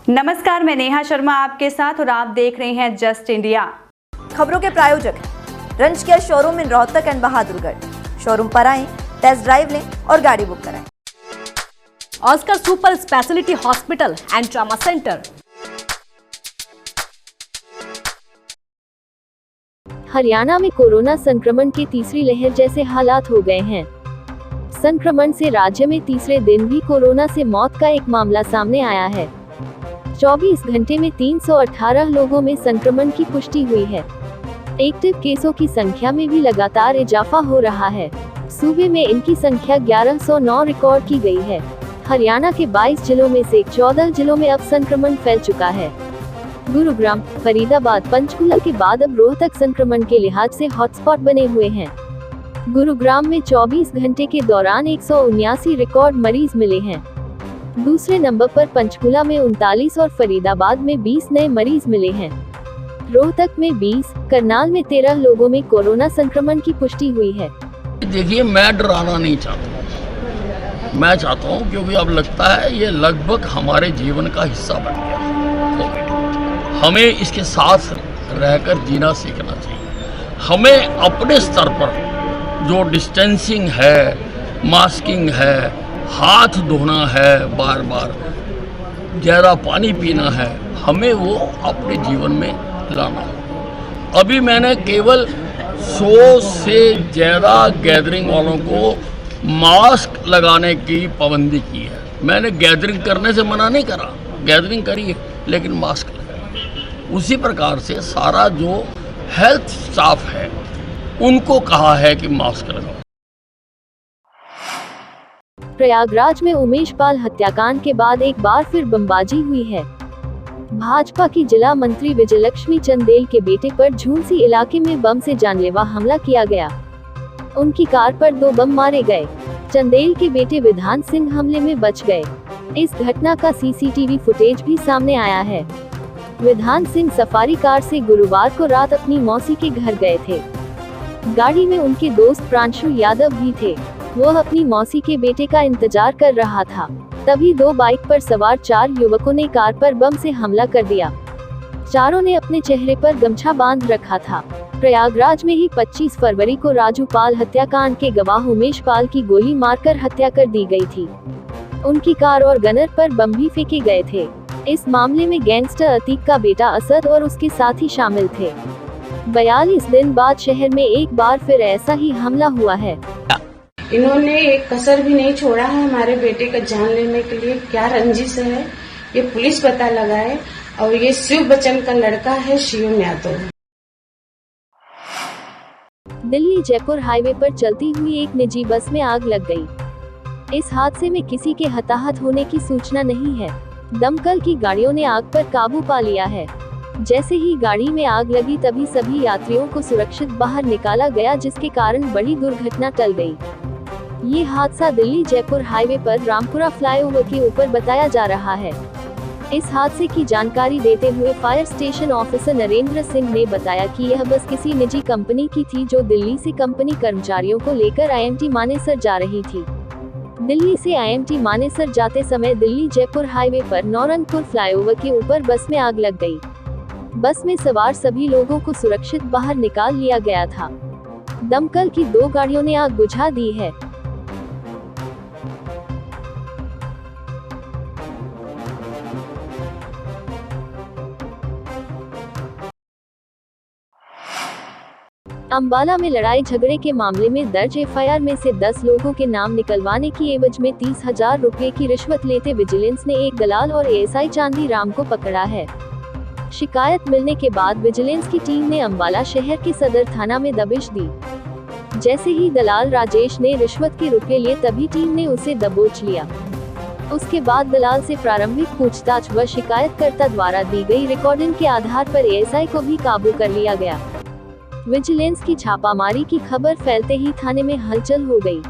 नमस्कार, मैं नेहा शर्मा आपके साथ और आप देख रहे हैं जस्ट इंडिया। खबरों के प्रायोजक हैं रंज care showroom in Rohtak and Bahadurgarh. Showroom पर आएं, टेस्ट ड्राइव लें और गाड़ी बुक कराएं। Oscar super speciality hospital and trauma centre. Haryana में कोरोना संक्रमण की तीसरी लहर जैसे हालात हो गए हैं। संक्रमण से राज्य में तीसरे दिन भी कोरोना से मौत का एक मामला सामने आया है। 24 घंटे में 318 लोगों में संक्रमण की पुष्टि हुई है। एक्टिव केसों की संख्या में भी लगातार इजाफा हो रहा है। सूबे में इनकी संख्या 1109 रिकॉर्ड की गई है। हरियाणा के 22 जिलों में से 14 जिलों में अब संक्रमण फैल चुका है। गुरुग्राम, फरीदाबाद, पंचकुला के बाद अब रोहतक संक्रमण के लिहाज से हॉटस्पॉट बने हुए हैं। गुरुग्राम में 24 घंटे के दौरान 179 रिकॉर्ड मरीज मिले हैं। दूसरे नंबर पर पंचकुला में 39 और फरीदाबाद में 20 नए मरीज मिले हैं। रोहतक में 20, करनाल में 13 लोगों में कोरोना संक्रमण की पुष्टि हुई है। देखिए, मैं डराना नहीं चाहता, मैं चाहता हूँ क्योंकि अब लगता है ये लगभग हमारे जीवन का हिस्सा बन गया है। हमें इसके साथ रहकर जीना सीखना चाहिए। हमें अपने स्तर पर जो डिस्टेंसिंग है, मास्किंग है, हाथ धोना है, बार बार ज़्यादा पानी पीना है, हमें वो अपने जीवन में लाना है। अभी मैंने केवल 100 से ज़्यादा गैदरिंग वालों को मास्क लगाने की पाबंदी की है। मैंने गैदरिंग करने से मना नहीं करा, गैदरिंग करिए लेकिन मास्क लगाइए। उसी प्रकार से सारा जो हेल्थ स्टाफ है उनको कहा है कि मास्क लगाओ। प्रयागराज में उमेश पाल हत्याकांड के बाद एक बार फिर बमबाजी हुई है। भाजपा की जिला मंत्री विजयलक्ष्मी चंदेल के बेटे पर झूंसी इलाके में बम से जानलेवा हमला किया गया। उनकी कार पर 2 बम मारे गए। चंदेल के बेटे विधान सिंह हमले में बच गए। इस घटना का सीसीटीवी फुटेज भी सामने आया है। विधान सिंह सफारी कार से गुरुवार को रात अपनी मौसी के घर गए थे। गाड़ी में उनके दोस्त प्रांशु यादव भी थे। वह अपनी मौसी के बेटे का इंतजार कर रहा था। तभी 2 बाइक पर सवार 4 युवकों ने कार पर बम से हमला कर दिया। चारों ने अपने चेहरे पर गमछा बांध रखा था। प्रयागराज में ही 25 फरवरी को राजू पाल हत्याकांड के गवाह उमेश पाल की गोली मारकर हत्या कर दी गई थी। उनकी कार और गनर पर बम भी फेंके गए थे। इस मामले में गैंगस्टर अतीक का बेटा असद और उसके साथी शामिल थे। 42 दिन बाद शहर में एक बार फिर ऐसा ही हमला हुआ है। इन्होंने एक कसर भी नहीं छोड़ा है हमारे बेटे का जान लेने के लिए। क्या रंजिश है ये पुलिस पता लगाए। और ये शिव बच्चन का लड़का है, शिवम यादव। दिल्ली जयपुर हाईवे पर चलती हुई एक निजी बस में आग लग गई। इस हादसे में किसी के हताहत होने की सूचना नहीं है। दमकल की गाड़ियों ने आग पर काबू पा लिया है। जैसे ही गाड़ी में आग लगी तभी सभी यात्रियों को सुरक्षित बाहर निकाला गया, जिसके कारण बड़ी दुर्घटना टल गई। ये हादसा दिल्ली जयपुर हाईवे पर रामपुरा फ्लाईओवर के ऊपर बताया जा रहा है। इस हादसे की जानकारी देते हुए fire station officer Narendra Singh ने बताया कि यह बस किसी निजी कंपनी की थी जो दिल्ली से कंपनी कर्मचारियों को लेकर IMT मानेसर जा रही थी। दिल्ली से IMT मानेसर जाते समय दिल्ली जयपुर हाईवे पर नौरंगपुर फ्लाईओवर के ऊपर बस में आग लग गई। बस में सवार सभी लोगों को सुरक्षित बाहर निकाल लिया गया था। दमकल की 2 गाड़ियों ने आग बुझा दी है। अंबाला में लड़ाई झगड़े के मामले में दर्ज FIR में से 10 लोगों के नाम निकलवाने की एवज में 30,000 रुपए की रिश्वत लेते विजिलेंस ने एक दलाल और ASI चांदी राम को पकड़ा है। शिकायत मिलने के बाद विजिलेंस की टीम ने अंबाला शहर के सदर थाना में दबिश दी। जैसे ही दलाल राजेश ने रिश्वत के रुपए लिए तभी टीम ने उसे दबोच लिया। उसके बाद दलाल से प्रारंभिक पूछताछ व शिकायतकर्ता द्वारा दी गई रिकॉर्डिंग के आधार पर ASI को भी काबू कर लिया गया। विजिलेंस की छापामारी की खबर फैलते ही थाने में हलचल हो गई।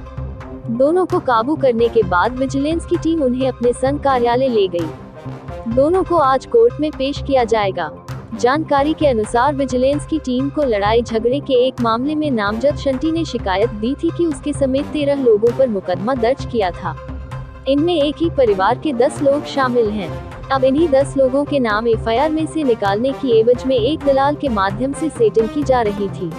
दोनों को काबू करने के बाद विजिलेंस की टीम उन्हें अपने संघ कार्यालय ले गई। दोनों को आज कोर्ट में पेश किया जाएगा। जानकारी के अनुसार विजिलेंस की टीम को लड़ाई झगड़े के एक मामले में नामजद शंटी ने शिकायत दी थी कि उसके समेत 13 लोगों पर मुकदमा दर्ज किया था। इनमें एक ही परिवार के 10 लोग शामिल हैं। अब इन्हीं 10 लोगों के नाम एफआईआर में से निकालने की एवज में एक दलाल के माध्यम से सेटिंग की जा रही थी।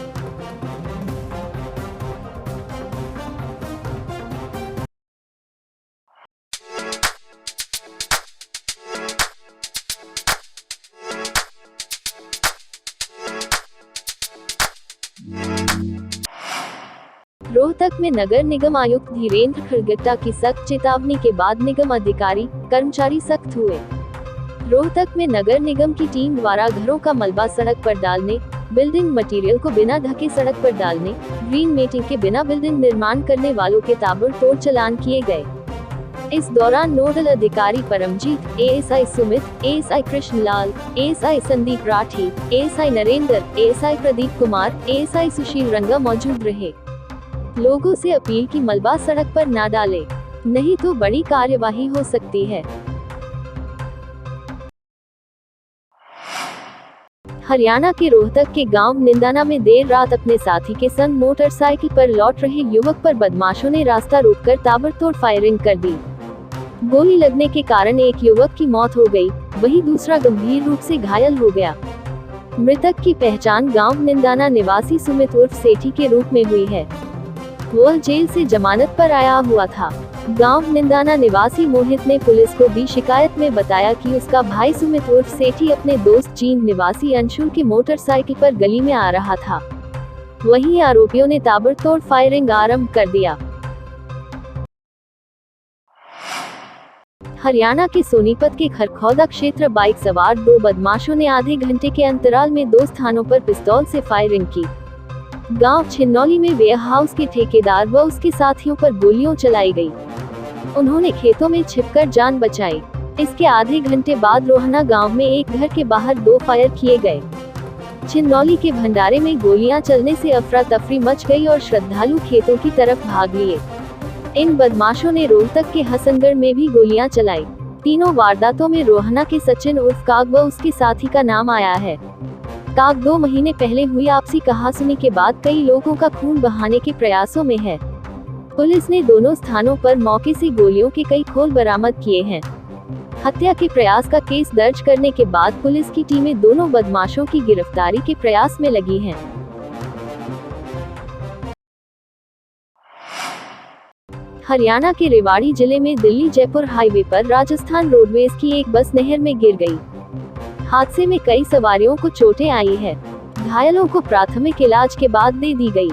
रोहतक में नगर निगम आयुक्त धीरेन्द्र खड़गट्टा की सख्त चेतावनी के बाद निगम अधिकारी कर्मचारी सख्त हुए। रोहतक में नगर निगम की टीम द्वारा घरों का मलबा सड़क पर डालने, बिल्डिंग मटेरियल को बिना ढके सड़क पर डालने, ग्रीन मेटिंग के बिना बिल्डिंग निर्माण करने वालों के ताबड़तोड़ चालान किए गए। इस दौरान नोडल अधिकारी Paramjeet, ASI Sumit, ASI Krishnalal, ASI Sandeep Rathi, ASI Narendra, ASI Pradeep Kumar, ASI Sushil Ranga मौजूद रहे। लोगों से अपील की मलबा सड़क पर ना डालें, नहीं तो बड़ी कार्यवाही हो सकती है। हरियाणा के रोहतक के गांव निंदाना में देर रात अपने साथी के संग मोटरसाइकिल पर लौट रहे युवक पर बदमाशों ने रास्ता रोककर ताबड़तोड़ फायरिंग कर दी। गोली लगने के कारण एक युवक की मौत हो गई, वहीं दूसरा गंभीर रूप से घायल हो गया। मृतक की पहचान गांव निंदाना निवासी सुमित उर्फ सेठी के रूप में हुई है। वह जेल से जमानत पर आया हुआ था। गांव निंदाना निवासी मोहित ने पुलिस को दी शिकायत में बताया कि उसका भाई सुमित उर्फ सेठी अपने दोस्त चीन निवासी अंशुल की मोटरसाइकिल पर गली में आ रहा था। वहीं आरोपियों ने ताबड़तोड़ फायरिंग आरंभ कर दिया। हरियाणा के सोनीपत के खरखौदा क्षेत्र बाइक सवार 2 बदमाशों ने आधे घंटे के अंतराल में 2 स्थानों पर पिस्तौल से फायरिंग की। गांव छिन्नौली में वेयरहाउस के ठेकेदार व उसके साथियों पर गोलियां चलाई गई। उन्होंने खेतों में छिपकर जान बचाई। इसके आधे घंटे बाद रोहना गांव में एक घर के बाहर 2 फायर किए गए। छिन्नौली के भंडारे में गोलियां चलने से अफरा तफरी मच गई और श्रद्धालु खेतों की तरफ भाग लिए। इन बदमाशों ने रोहतक के हसनगढ़ में भी गोलियां चलाई। तीनों वारदातों में रोहना के सचिन उर्फ काग व उसके साथी का नाम आया है। काग 2 महीने पहले हुई आपसी कहासुनी के बाद कई लोगों का खून बहाने के प्रयासों में है। पुलिस ने दोनों स्थानों पर मौके से गोलियों के कई खोल बरामद किए हैं। हत्या के प्रयास का केस दर्ज करने के बाद पुलिस की टीमें दोनों बदमाशों की गिरफ्तारी के प्रयास में लगी हैं। हरियाणा के रेवाड़ी जिले में दिल्ली जयपुर हाईवे पर राजस्थान रोडवेज की एक बस नहर में गिर गई। हादसे में कई सवारियों को चोटें आई है। घायलों को प्राथमिक इलाज के बाद दे दी गई।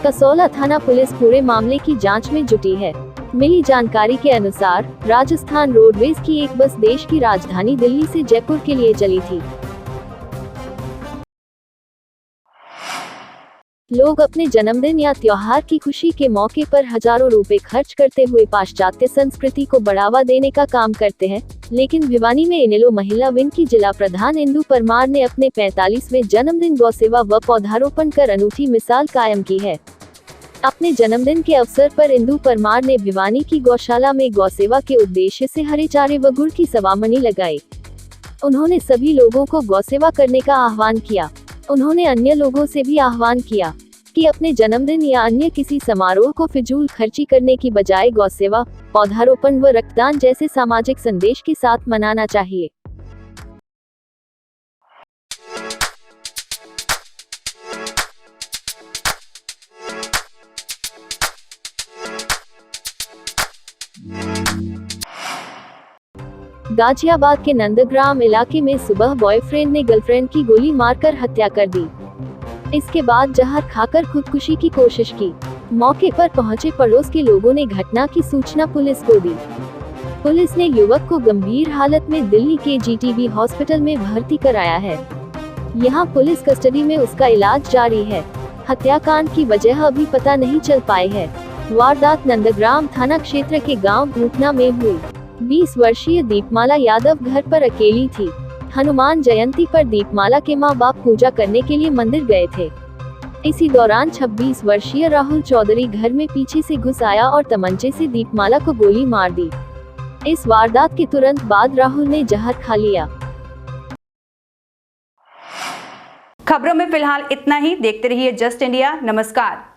कसौला थाना पुलिस पूरे मामले की जांच में जुटी है। मिली जानकारी के अनुसार राजस्थान रोडवेज की एक बस देश की राजधानी दिल्ली से जयपुर के लिए चली थी। लोग अपने जन्मदिन या त्योहार की खुशी के मौके पर हजारों रुपए खर्च करते हुए पाश्चात्य संस्कृति को बढ़ावा देने का काम करते हैं, लेकिन भिवानी में इनेलो महिला विंग की जिला प्रधान इंदु परमार ने अपने 45वें जन्मदिन गौसेवा व पौधारोपण कर अनूठी मिसाल कायम की है। अपने जन्मदिन के अवसर पर इंदु परमार ने भिवानी की गौशाला में गौसेवा के उद्देश्य से हरे चारे व गुड़ की सवामनी लगाई। उन्होंने सभी लोगों को गौसेवा करने का आह्वान किया। उन्होंने अन्य लोगों से भी आह्वान किया कि अपने जन्मदिन या अन्य किसी समारोह को फिजूल खर्ची करने की बजाय गौसेवा, पौधारोपण व रक्तदान जैसे सामाजिक संदेश के साथ मनाना चाहिए। गाजियाबाद के नंदग्राम इलाके में सुबह बॉयफ्रेंड ने गर्लफ्रेंड की गोली मारकर हत्या कर दी। इसके बाद जहर खाकर खुदकुशी की कोशिश की। मौके पर पहुंचे पड़ोस के लोगों ने घटना की सूचना पुलिस को दी। पुलिस ने युवक को गंभीर हालत में दिल्ली के जीटीबी हॉस्पिटल में भर्ती कराया है। यहां पुलिस कस्टडी में उसका इलाज जारी है। हत्याकांड की वजह अभी पता नहीं चल पाई है। वारदात नंदग्राम थाना क्षेत्र के गांव घूटना में हुई। 20 वर्षीय दीपमाला यादव घर पर अकेली थी। हनुमान जयंती पर दीपमाला के मां बाप पूजा करने के लिए मंदिर गए थे। इसी दौरान 26 वर्षीय राहुल चौधरी घर में पीछे से घुस आया और तमंचे से दीपमाला को गोली मार दी। इस वारदात के तुरंत बाद राहुल ने जहर खा लिया। खबरों में फिलहाल इतना ही। देखते रहिए जस्ट इंडिया। नमस्कार।